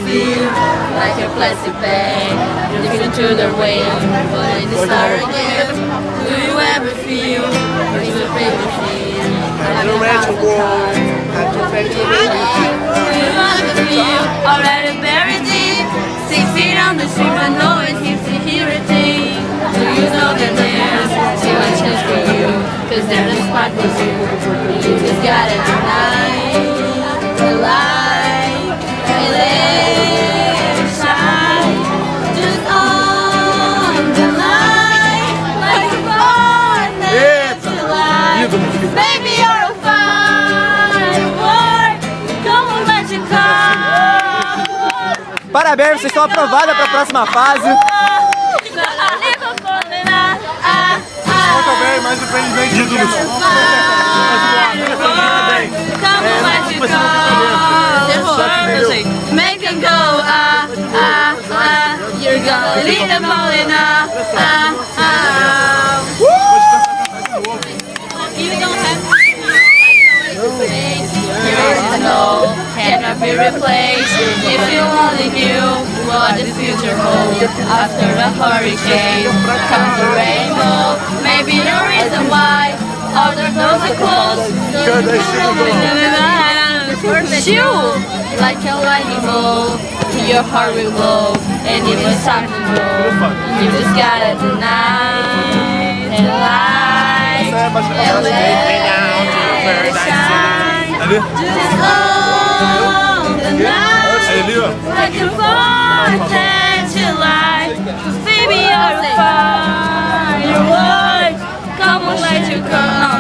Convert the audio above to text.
feel like a plastic bag drifting through the rain, but it is start again. Do you ever feel it's a paper thin? Like a thousand times. Do you ever feel already buried deep? 6 feet on the street, but no one seems to hear a thing. Do you know that there's too much chance for you? Cause there's a spot for you. You just gotta deny the light, and let it shine. Just on the line, like a fire that you light. Baby, you're a firework. Come on, let you come. Parabéns, vocês estão aprovadas para a próxima fase. Muito bem, mas infelizmente make them go, you're gonna lead them all in, you don't have to know, cannot be replaced. If you only knew what the future holds after the hurricane comes the rainbow. Maybe the reason why all the doors are closed. You, like a lightning bolt, your heart will glow, and if it's time to go, you just gotta deny and light and let it shine. Just on the night, like a fire that you light. Baby, you're a firework. Come on, let you come.